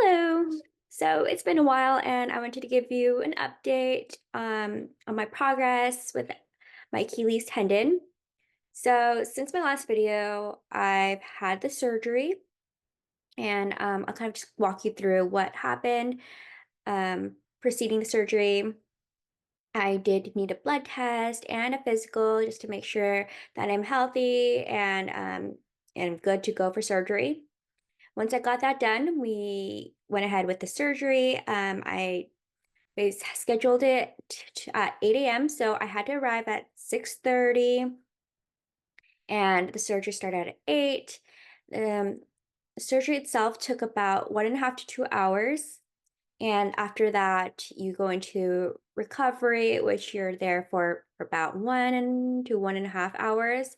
Hello. So it's been a while, and I wanted to give you an update on my progress with my Achilles tendon. So since my last video, I've had the surgery, and I'll kind of just walk you through what happened preceding the surgery. I did need a blood test and a physical just to make sure that I'm healthy and good to go for surgery. Once I got that done, we went ahead with the surgery. I scheduled it at 8 a.m. So I had to arrive at 6:30, and the surgery started at 8. Um, the surgery itself took about 1.5 to 2 hours. And after that, you go into recovery, which you're there for about 1 to 1.5 hours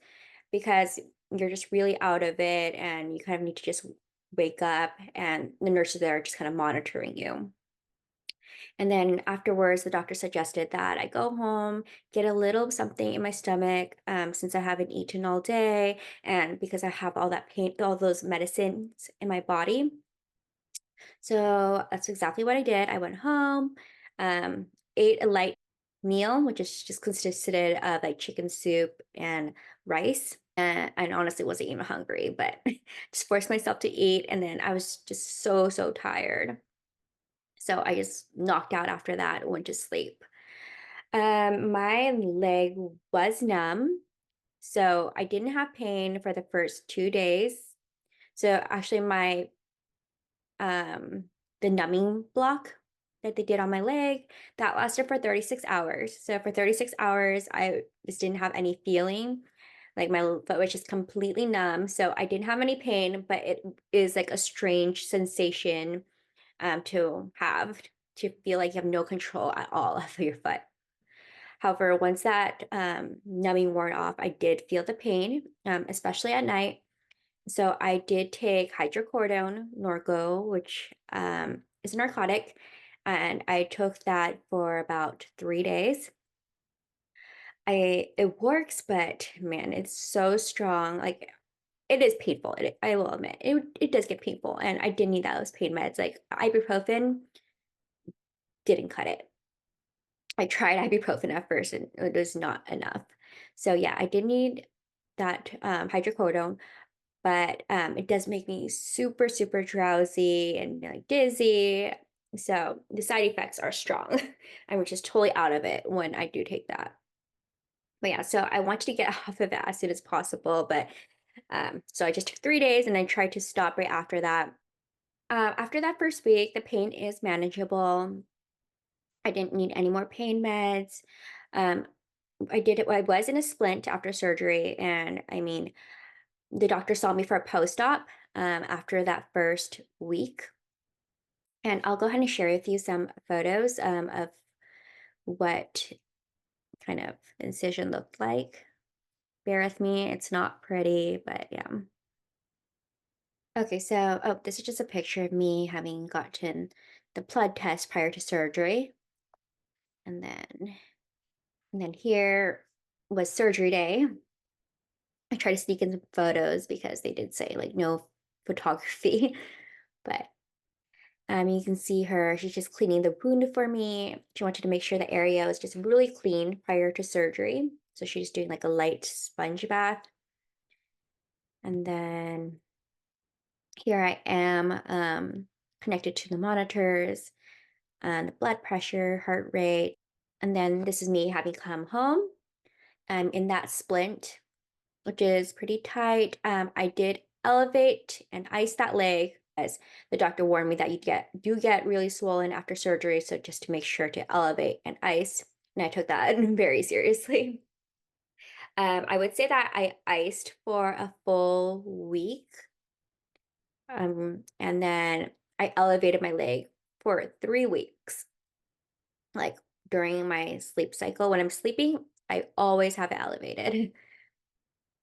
because you're just really out of it and you kind of need to just wake up, and the nurses there are just kind of monitoring you. And then afterwards, the doctor suggested that I go home, get a little something in my stomach, since I haven't eaten all day, and because I have all that pain, all those medicines in my body. So that's exactly what I did. I went home, um, ate a light meal, which is just consisted of like chicken soup and rice. And honestly wasn't even hungry, but just forced myself to eat. And then I was just so tired. So I just knocked out after that, went to sleep. My leg was numb. So I didn't have pain for the first 2 days. So actually, um, the numbing block that they did on my leg, that lasted for 36 hours. So for 36 hours, I just didn't have any feeling. Like my foot was just completely numb. So I didn't have any pain, but it is like a strange sensation to feel like you have no control at all of your foot. However, once that numbing wore off, I did feel the pain, especially at night. So I did take hydrocodone, Norco, which is a narcotic, and I took that for about 3 days. It works, but man, it's so strong. Like it is painful. I will admit it does get painful, and I did need those pain meds. Like ibuprofen didn't cut it. I tried ibuprofen at first, and it was not enough. So yeah, I did need that hydrocodone, but it does make me super drowsy and like dizzy. So the side effects are strong. I'm just totally out of it when I do take that. But yeah, so I wanted to get off of it as soon as possible. But so I just took 3 days and I tried to stop right after that. After that first week, the pain is manageable. I didn't need any more pain meds. Um, I did it. I was in a splint after surgery, and I mean, the doctor saw me for a post-op after that first week. And I'll go ahead and share with you some photos of what kind of incision looked like. Bear with me, it's not pretty, but yeah. Okay, so this is just a picture of me having gotten the blood test prior to surgery. And then here was surgery day. I tried to sneak in some photos because they did say like no photography, but you can see her, she's just cleaning the wound for me. She wanted to make sure the area was just really clean prior to surgery. So she's doing like a light sponge bath. And then here I am connected to the monitors and the blood pressure, heart rate. And then this is me having come home. I'm in that splint, which is pretty tight. I did elevate and ice that leg as the doctor warned me that do get really swollen after surgery. So just to make sure to elevate and ice. And I took that very seriously. I would say that I iced for a full week. And then I elevated my leg for 3 weeks. Like during my sleep cycle, when I'm sleeping, I always have it elevated.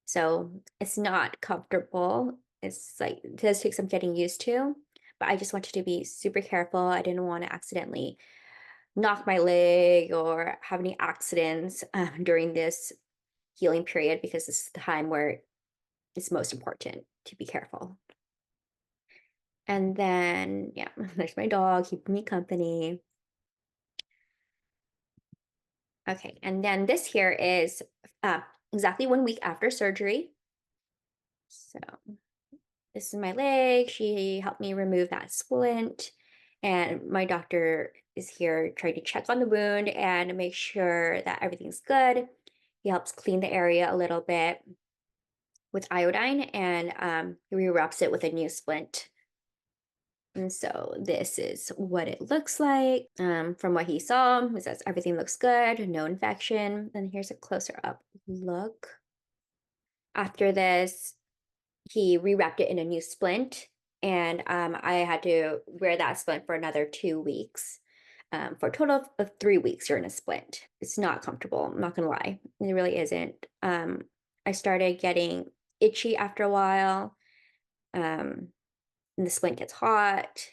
So it's not comfortable. It's like it does take some getting used to, but I just wanted to be super careful. I didn't want to accidentally knock my leg or have any accidents during this healing period because this is the time where it's most important to be careful. And then, yeah, there's my dog keeping me company. Okay, and then this here is uh, exactly 1 week after surgery. So this is my leg. She helped me remove that splint. And my doctor is here trying to check on the wound and make sure that everything's good. He helps clean the area a little bit with iodine and he re-wraps it with a new splint. And so this is what it looks like. From what he saw, he says everything looks good, no infection. And here's a closer up look. After this, he rewrapped it in a new splint, and I had to wear that splint for another 2 weeks. For a total of 3 weeks, you're in a splint. It's not comfortable. I'm not gonna lie, it really isn't. I started getting itchy after a while. Um, and the splint gets hot.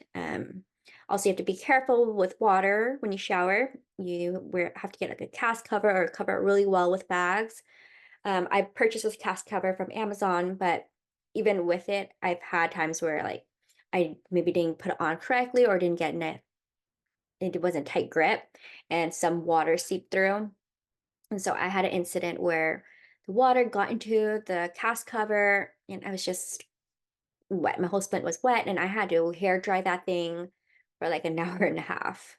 Also, you have to be careful with water when you shower. Have to get like a cast cover or cover it really well with bags. I purchased this cast cover from Amazon, but even with it, I've had times where like I maybe didn't put it on correctly or didn't get in it wasn't tight grip and some water seeped through. And so I had an incident where the water got into the cast cover and I was just wet. My whole splint was wet and I had to hair dry that thing for like an hour and a half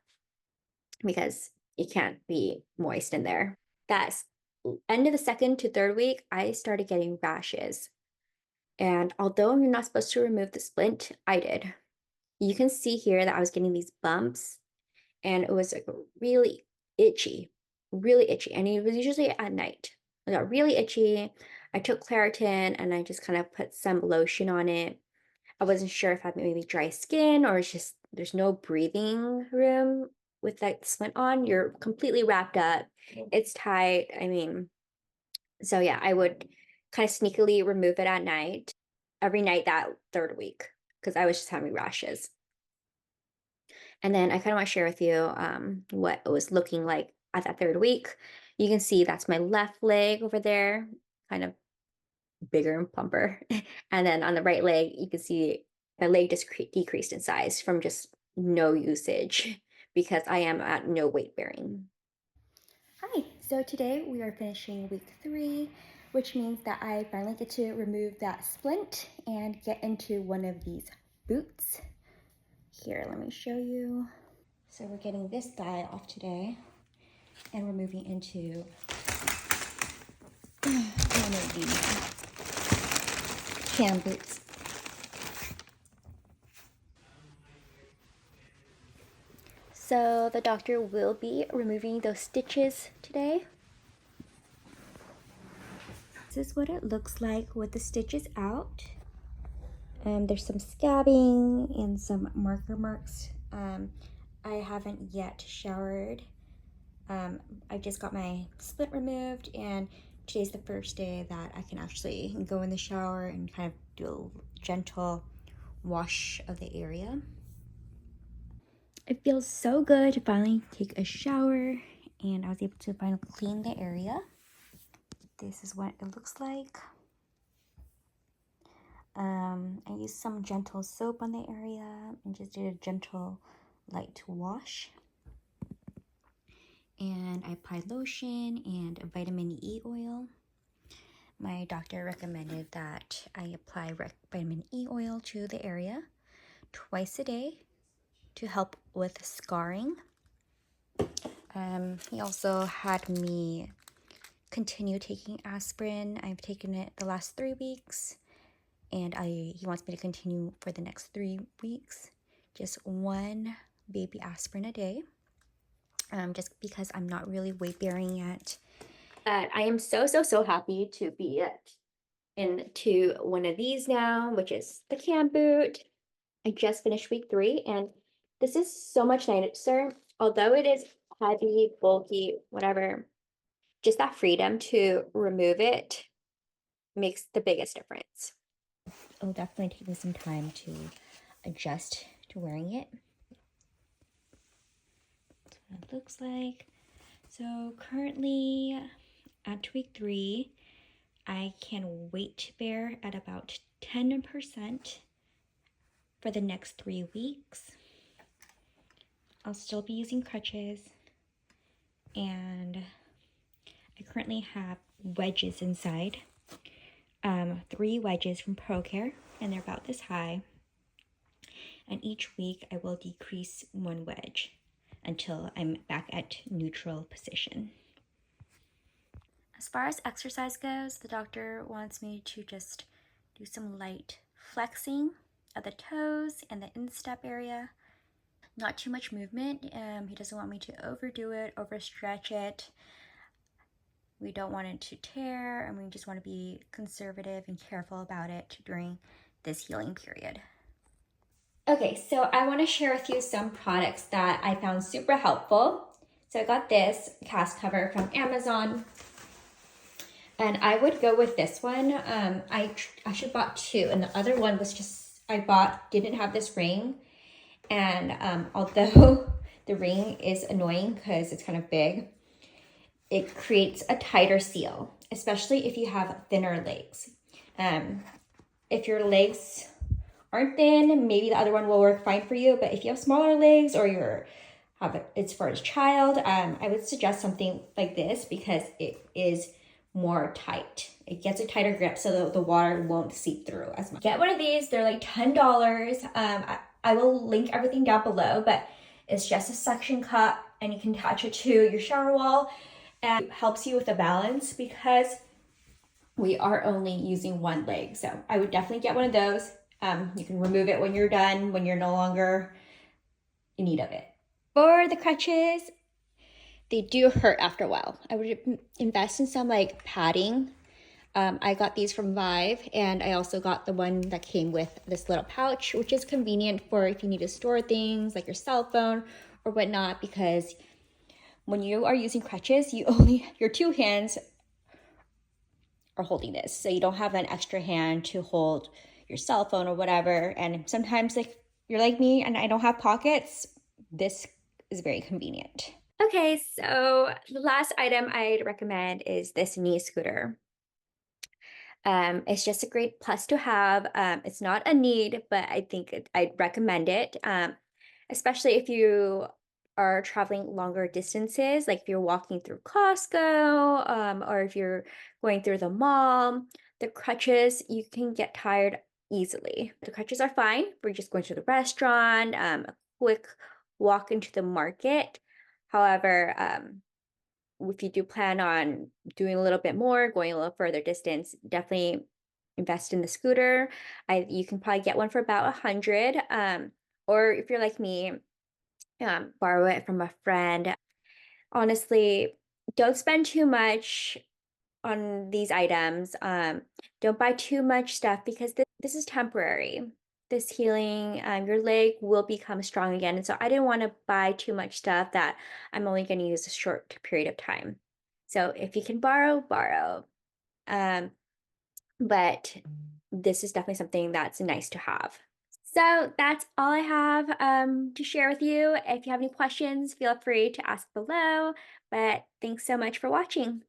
because it can't be moist in there. That's end of the second to third week, I started getting rashes. And although you're not supposed to remove the splint, I did. You can see here that I was getting these bumps and it was like really itchy, really itchy. And it was usually at night. I got really itchy. I took Claritin and I just kind of put some lotion on it. I wasn't sure if I had maybe dry skin or it's just there's no breathing room with that splint on. You're completely wrapped up. It's tight. I mean, so yeah, I would kind of sneakily remove it at night, every night that third week, because I was just having rashes. And then I kind of want to share with you what it was looking like at that third week. You can see that's my left leg over there, kind of bigger and plumper. And then on the right leg, you can see the leg just decreased in size from just no usage because I am at no weight bearing. Hi, so today we are finishing week 3, which means that I finally get to remove that splint and get into one of these boots. Here, let me show you. So we're getting this guy off today and we're moving into one of these cam boots. So the doctor will be removing those stitches today. This is what it looks like with the stitches out. There's some scabbing and some marker marks. I haven't yet showered. I just got my split removed and today's the first day that I can actually go in the shower and kind of do a gentle wash of the area. It feels so good to finally take a shower and I was able to finally clean the area. This is what it looks like. I used some gentle soap on the area and just did a gentle light wash. And I applied lotion and a vitamin E oil. My doctor recommended that I apply vitamin E oil to the area twice a day to help with scarring. He also had me continue taking aspirin. I've taken it the last 3 weeks and he wants me to continue for the next 3 weeks. Just one baby aspirin a day. Just because I'm not really weight bearing yet. But I am so happy to be into one of these now, which is the cam boot. I just finished week 3 and this is so much nicer. Although it is heavy, bulky, whatever, just that freedom to remove it makes the biggest difference. It'll definitely take me some time to adjust to wearing it. That's what it looks like. So currently at week 3, I can weight bear at about 10%. for the next 3 weeks. I'll still be using crutches, and I currently have wedges inside. 3 wedges from ProCare, and they're about this high. And each week I will decrease 1 wedge until I'm back at neutral position. As far as exercise goes, the doctor wants me to just do some light flexing of the toes and the instep area. Not too much movement. He doesn't want me to overdo it, overstretch it. We don't want it to tear, and we just want to be conservative and careful about it during this healing period. Okay, so I want to share with you some products that I found super helpful. So I got this cast cover from Amazon, and I would go with this one. I actually bought 2, and the other one was just, didn't have this ring. And although the ring is annoying because it's kind of big, it creates a tighter seal, especially if you have thinner legs. If your legs aren't thin, maybe the other one will work fine for you. But if you have smaller legs or it's for a child, I would suggest something like this because it is more tight. It gets a tighter grip so the water won't seep through as much. Get one of these. They're like $10. I will link everything down below, but it's just a suction cup and you can attach it to your shower wall, and it helps you with the balance because we are only using one leg. So I would definitely get one of those. You can remove it when you're done, when you're no longer in need of it. For the crutches, they do hurt after a while. I would invest in some like padding. I got these from Vive, and I also got the one that came with this little pouch, which is convenient for if you need to store things like your cell phone or whatnot, because when you are using crutches, your 2 hands are holding this. So you don't have an extra hand to hold your cell phone or whatever. And sometimes if you're like me and I don't have pockets, this is very convenient. Okay, so the last item I'd recommend is this knee scooter. It's just a great plus to have. It's not a need, but I think I'd recommend it, especially if you are traveling longer distances, like if you're walking through Costco, or if you're going through the mall. The crutches, you can get tired easily. The crutches are fine. We're just going to the restaurant, a quick walk into the market. However, if you do plan on doing a little bit more, going a little further distance, definitely invest in the scooter. You can probably get one for about 100. Or if you're like me, borrow it from a friend. Honestly, don't spend too much on these items. Don't buy too much stuff because this is temporary. This healing, your leg will become strong again. And so I didn't want to buy too much stuff that I'm only going to use a short period of time. So if you can borrow, borrow. But this is definitely something that's nice to have. So that's all I have to share with you. If you have any questions, feel free to ask below. But thanks so much for watching.